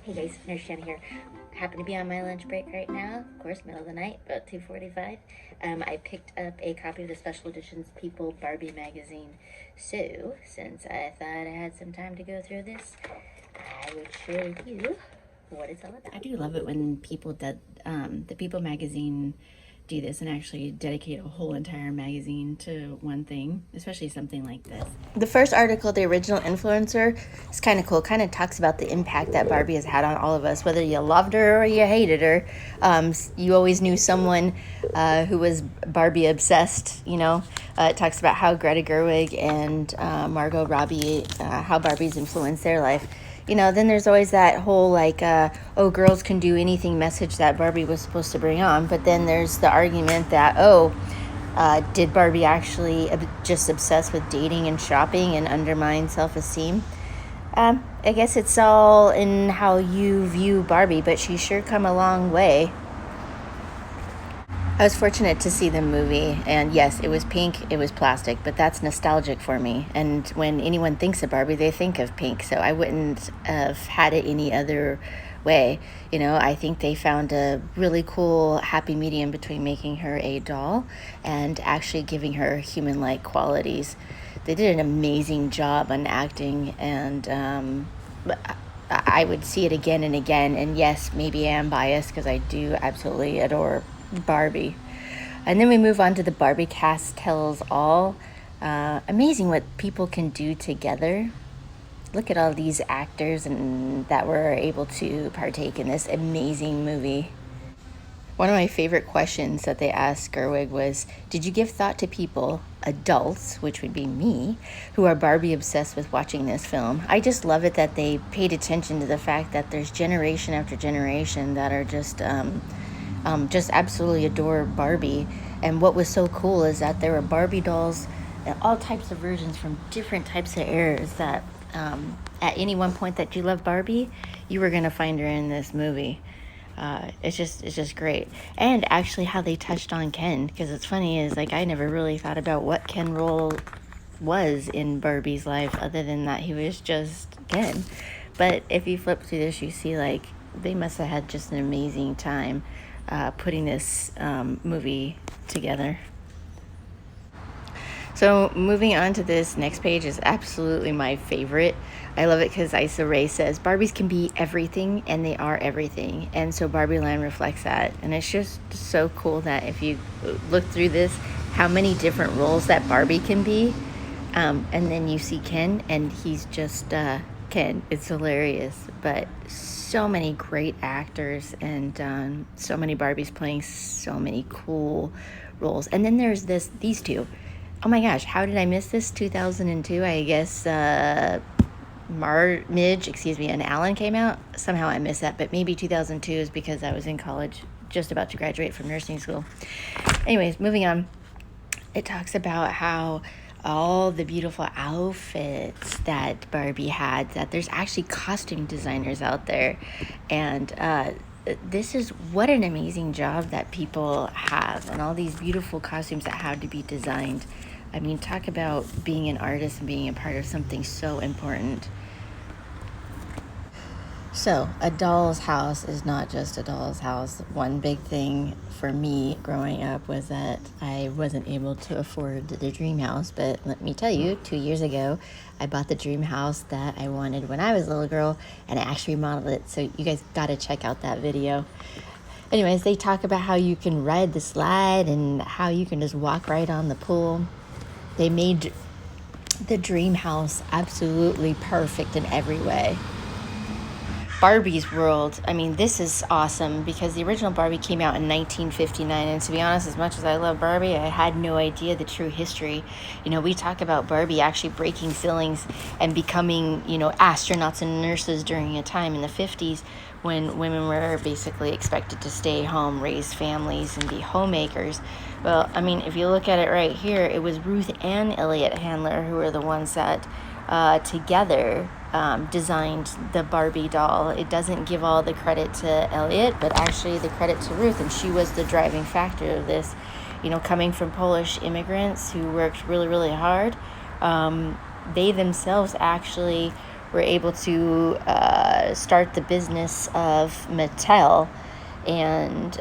Hey guys, Nurse Shem here. Happen to be on my lunch break right now, of course, middle of the night, about 2:45. I picked up a copy of the special editions People Barbie magazine. So, since I thought I had some time to go through this, I would share with you what it's all about. I do love it when people that the People magazine do this and actually dedicate a whole entire magazine to one thing, especially something like this. The first article, The Original Influencer, is kind of cool. Kind of talks about the impact that Barbie has had on all of us, whether you loved her or you hated her. You always knew someone who was Barbie obsessed, you know. It talks about how Greta Gerwig and Margot Robbie, how Barbie's influenced their life. You know, then there's always that whole like, oh, girls can do anything message that Barbie was supposed to bring on. But then there's the argument that, did Barbie actually just obsess with dating and shopping and undermine self-esteem? I guess it's all in how you view Barbie, but she's sure come a long way. I was fortunate to see the movie, and yes, it was pink, it was plastic, but that's nostalgic for me. And when anyone thinks of Barbie, they think of pink, so I wouldn't have had it any other way. You know, I think they found a really cool happy medium between making her a doll and actually giving her human-like qualities. They did an amazing job on acting, and I would see it again and again. And yes, maybe I am biased because I do absolutely adore Barbie. And then we move on to the Barbie Cast Tells All. Amazing what people can do together. Look at all these actors and that were able to partake in this amazing movie. One of my favorite questions that they asked Gerwig was, did you give thought to people, adults, which would be me, who are Barbie obsessed with watching this film? I just love it that they paid attention to the fact that there's generation after generation that are just absolutely adore Barbie. And what was so cool is that there were Barbie dolls, all types of versions from different types of eras that at any one point that you love Barbie, you were going to find her in this movie. It's just great. And actually how they touched on Ken, because it's funny is like I never really thought about what Ken role was in Barbie's life other than that he was just Ken. But if you flip through this, you see like they must have had just an amazing time putting this movie together. So moving on to this next page is absolutely my favorite. I love it because Issa Rae says, Barbies can be everything and they are everything. And so Barbie Land reflects that. And it's just so cool that if you look through this, how many different roles that Barbie can be. And then you see Ken and he's just Ken. It's hilarious. But so many great actors and so many Barbies playing so many cool roles. And then there's these two. Oh my gosh, how did I miss this? 2002, I guess Midge, and Alan came out. Somehow I missed that, but maybe 2002 is because I was in college, just about to graduate from nursing school. Anyways, moving on. It talks about how all the beautiful outfits that Barbie had, that there's actually costume designers out there. And this is what an amazing job that people have, and all these beautiful costumes that had to be designed. I mean, talk about being an artist and being a part of something so important. So, a doll's house is not just a doll's house. One big thing for me growing up was that I wasn't able to afford the dream house. But let me tell you, 2 years ago, I bought the dream house that I wanted when I was a little girl, and I actually remodeled it. So you guys got to check out that video. Anyways, they talk about how you can ride the slide and how you can just walk right on the pool. They made the dream house absolutely perfect in every way. Barbie's world, I mean, this is awesome because the original Barbie came out in 1959, and to be honest, as much as I love Barbie, I had no idea the true history. You know, we talk about Barbie actually breaking ceilings and becoming, you know, astronauts and nurses during a time in the 50s when women were basically expected to stay home, raise families, and be homemakers. Well, I mean, if you look at it right here, it was Ruth and Elliot Handler who were the ones that together designed the Barbie doll. It doesn't give all the credit to Elliot, but actually the credit to Ruth, and she was the driving factor of this. You know, coming from Polish immigrants who worked really, really hard, they themselves actually were able to start the business of Mattel. And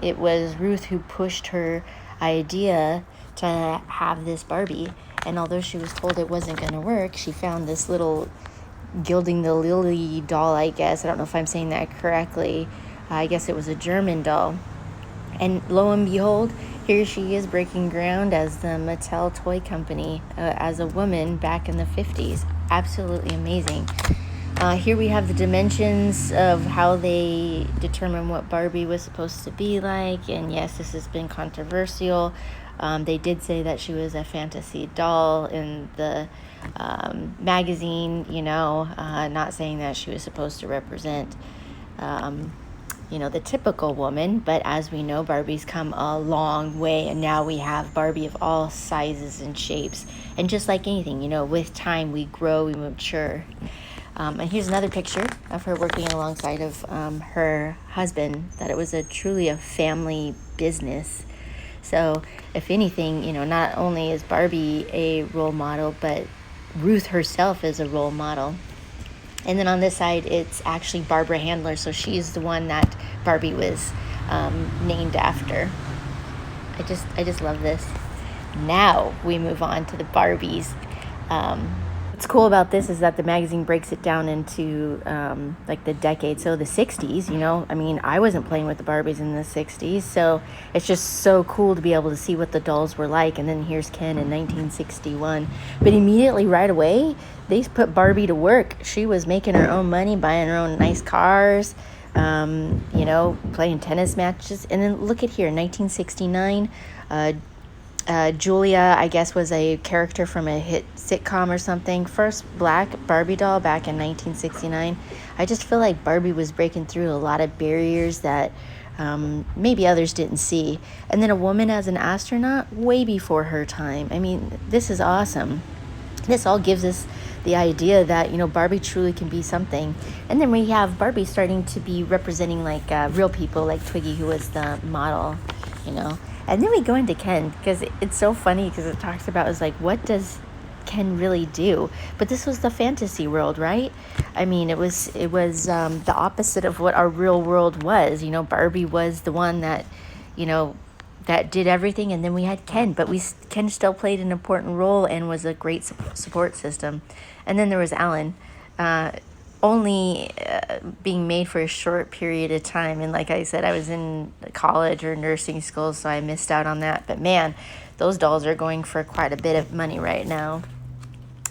it was Ruth who pushed her idea to have this Barbie. And although she was told it wasn't going to work, she found this little Gilding the Lily doll, I guess. I don't know if I'm saying that correctly. I guess it was a German doll. And lo and behold, here she is breaking ground as the Mattel toy company as a woman back in the 50s. Absolutely amazing. Here we have the dimensions of how they determine what Barbie was supposed to be like. And yes, this has been controversial. They did say that she was a fantasy doll in the magazine, not saying that she was supposed to represent the typical woman. But as we know, Barbie's come a long way, and now we have Barbie of all sizes and shapes. And just like anything, with time we grow, we mature. And here's another picture of her working alongside of her husband, that it was truly a family business. So if anything, not only is Barbie a role model, but Ruth herself is a role model. And then on this side, it's actually Barbara Handler. So she's the one that Barbie was named after. I just love this. Now we move on to the Barbies. What's cool about this is that the magazine breaks it down into like the decade. So the 60s, I wasn't playing with the Barbies in the 60s. So it's just so cool to be able to see what the dolls were like. And then here's Ken in 1961. But immediately right away, they put Barbie to work. She was making her own money, buying her own nice cars, playing tennis matches. And then look at here, 1969, Julia, I guess, was a character from a hit sitcom or something. First black Barbie doll back in 1969. I just feel like Barbie was breaking through a lot of barriers that maybe others didn't see. And then a woman as an astronaut way before her time. This is awesome. This all gives us the idea that, Barbie truly can be something. And then we have Barbie starting to be representing like real people, like Twiggy, who was the model, And then we go into Ken, because it's so funny, because it talks about, what does Ken really do? But this was the fantasy world, right? It was the opposite of what our real world was. Barbie was the one that, that did everything, and then we had Ken. But Ken still played an important role and was a great support system. And then there was Alan, only being made for a short period of time. And like I said, I was in college or nursing school, so I missed out on that. But man, those dolls are going for quite a bit of money right now.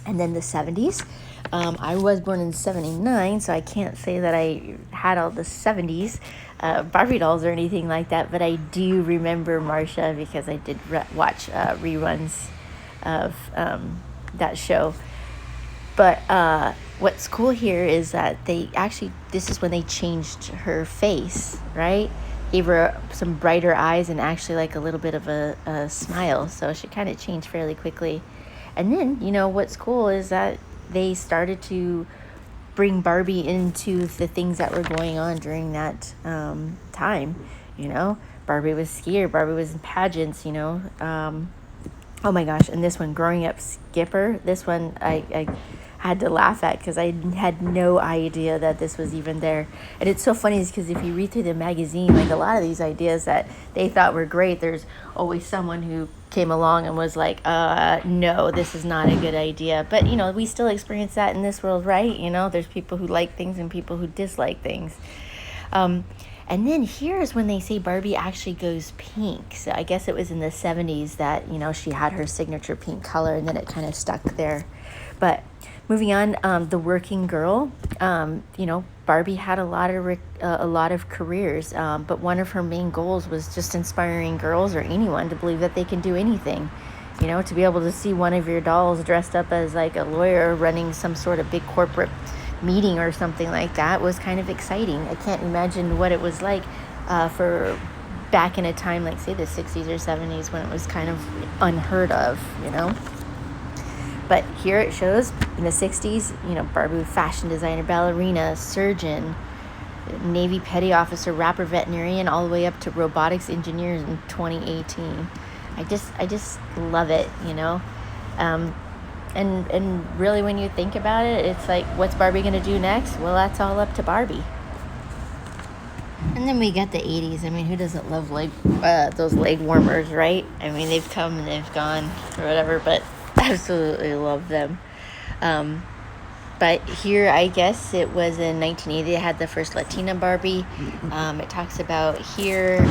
And then the 70s. I was born in 79, so I can't say that I had all the 70s Barbie dolls or anything like that. But I do remember Marsha, because I did watch reruns of that show. But what's cool here is that this is when they changed her face, right? Gave her some brighter eyes and actually like a little bit of a smile. So she kind of changed fairly quickly. And then, what's cool is that they started to bring Barbie into the things that were going on during that time. Barbie was skier, Barbie was in pageants, oh my gosh. And this one, Growing Up Skipper, this one I had to laugh at, because I had no idea that this was even there. And it's so funny, because if you read through the magazine, like a lot of these ideas that they thought were great, there's always someone who came along and was like, no, this is not a good idea. But we still experience that in this world, right? There's people who like things and people who dislike things. And then here's when they say Barbie actually goes pink. So I guess it was in the 70s that she had her signature pink color, and then it kind of stuck there. But moving on, the working girl, Barbie had a lot of careers, but one of her main goals was just inspiring girls or anyone to believe that they can do anything. To be able to see one of your dolls dressed up as like a lawyer running some sort of big corporate meeting or something like that was kind of exciting. I can't imagine what it was like for back in a time like, say, the 60s or 70s, when it was kind of unheard of, But here it shows in the 60s, Barbie, fashion designer, ballerina, surgeon, Navy petty officer, rapper, veterinarian, all the way up to robotics engineers in 2018. I just love it, And really, when you think about it, it's like, what's Barbie going to do next? Well, that's all up to Barbie. And then we got the 80s. I mean, who doesn't love those leg warmers, right? I mean, they've come and they've gone or whatever, but absolutely love them. But here, I guess it was in 1980, they had the first Latina Barbie. It talks about here,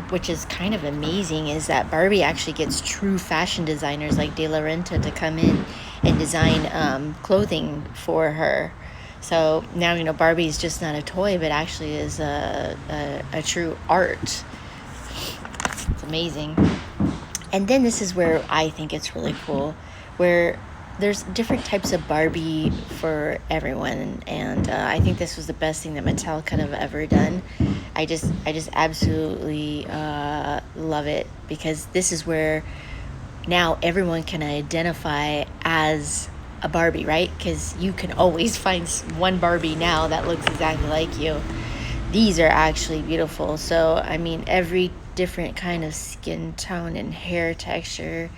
which is kind of amazing, is that Barbie actually gets true fashion designers like De La Renta to come in and design clothing for her. So now, Barbie is just not a toy, but actually is a true art. It's amazing. And then this is where I think it's really cool, where there's different types of Barbie for everyone, and I think this was the best thing that Mattel could have ever done. I just absolutely love it, because this is where now everyone can identify as a Barbie, right? Because you can always find one Barbie now that looks exactly like you. These are actually beautiful. So, I mean, every different kind of skin tone and hair texture,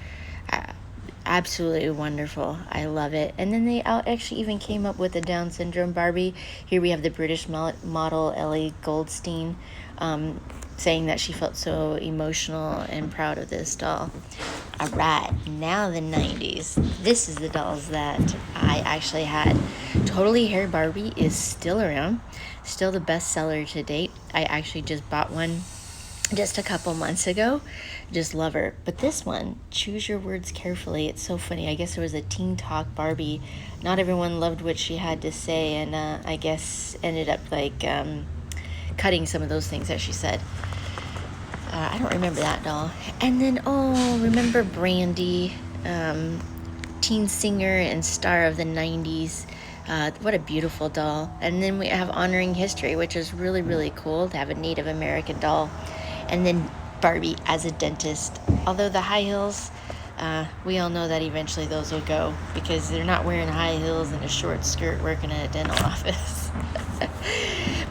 absolutely wonderful. I love it. And then they actually even came up with a Down syndrome Barbie. Here we have the British model Ellie Goldstein saying that she felt so emotional and proud of this doll. All right, now the 90s. This is the dolls that I actually had. Totally Hair Barbie is still around, still the best seller to date. I actually just bought one just a couple months ago. Just love her. But this one, choose your words carefully. It's so funny. I guess there was a Teen Talk Barbie. Not everyone loved what she had to say, and I guess ended up cutting some of those things that she said. I don't remember that doll. And then, remember Brandy, teen singer and star of the 90s. What a beautiful doll. And then we have Honoring History, which is really, really cool to have a Native American doll. And then Barbie as a dentist. Although the high heels, we all know that eventually those will go, because they're not wearing high heels and a short skirt working at a dental office.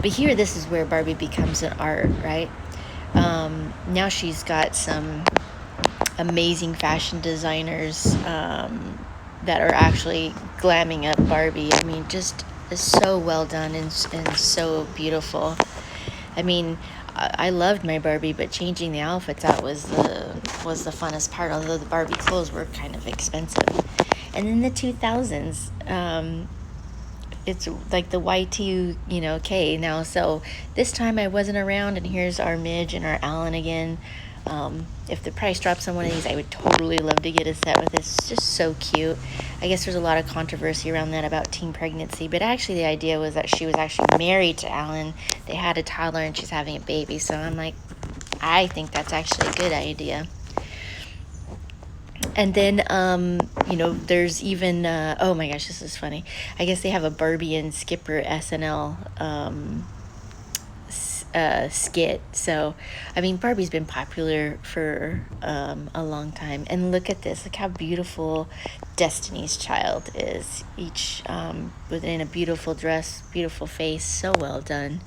But here, this is where Barbie becomes an art, right? Now she's got some amazing fashion designers that are actually glamming up Barbie. I mean, just so well done and so beautiful. I mean, I loved my Barbie, but changing the outfits out was the funnest part, although the Barbie clothes were kind of expensive. And in the 2000s, it's like the Y2K now. So this time I wasn't around, and here's our Midge and our Alan again. If the price drops on one of these, I would totally love to get a set with this. It's just so cute. I guess there's a lot of controversy around that about teen pregnancy, but actually the idea was that she was actually married to Alan. They had a toddler and she's having a baby. So I'm like, I think that's actually a good idea. And then, there's even, oh my gosh, this is funny. I guess they have a Barbie and Skipper SNL skit. So, I mean, Barbie's been popular for a long time. And look at this. Look how beautiful Destiny's Child is. Each within a beautiful dress, beautiful face. So well done.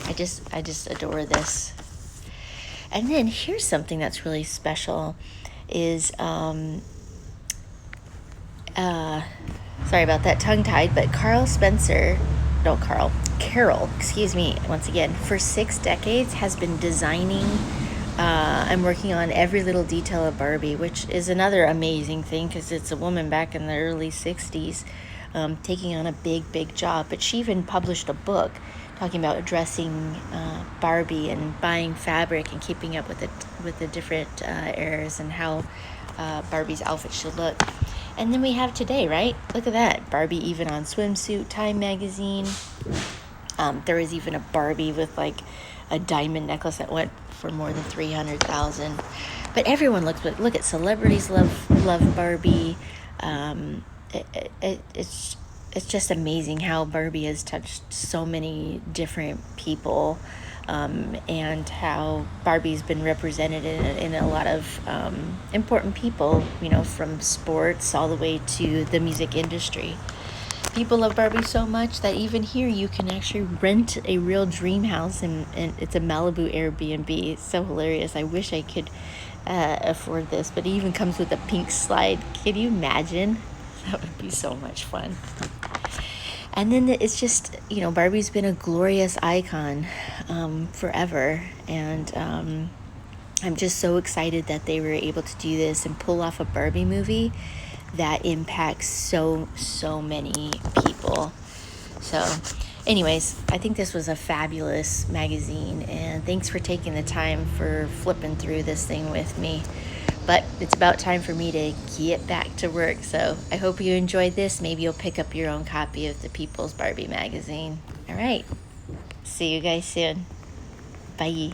I just adore this. And then here's something that's really special. Is sorry about that, tongue-tied, but Carol, excuse me, once again, for 6 decades has been designing and working on every little detail of Barbie, which is another amazing thing, because it's a woman back in the early 60s taking on a big job. But she even published a book talking about dressing Barbie and buying fabric and keeping up with the different eras and how Barbie's outfit should look. And then we have today, right? Look at that. Barbie even on Swimsuit, Time magazine. There was even a Barbie with like a diamond necklace that went for more than $300,000. But everyone look at celebrities love Barbie. It's just amazing how Barbie has touched so many different people, and how Barbie's been represented in a lot of important people, from sports all the way to the music industry. People love Barbie so much that even here you can actually rent a real dream house, and it's a Malibu Airbnb. It's so hilarious. I wish I could afford this, but it even comes with a pink slide. Can you imagine? That would be so much fun. And then it's just, Barbie's been a glorious icon forever. And I'm just so excited that they were able to do this and pull off a Barbie movie that impacts so many people. So anyways, I think this was a fabulous magazine, and thanks for taking the time for flipping through this thing with me. But it's about time for me to get back to work, so I hope you enjoyed this. Maybe you'll pick up your own copy of the People's Barbie magazine. All right, see you guys soon. Bye.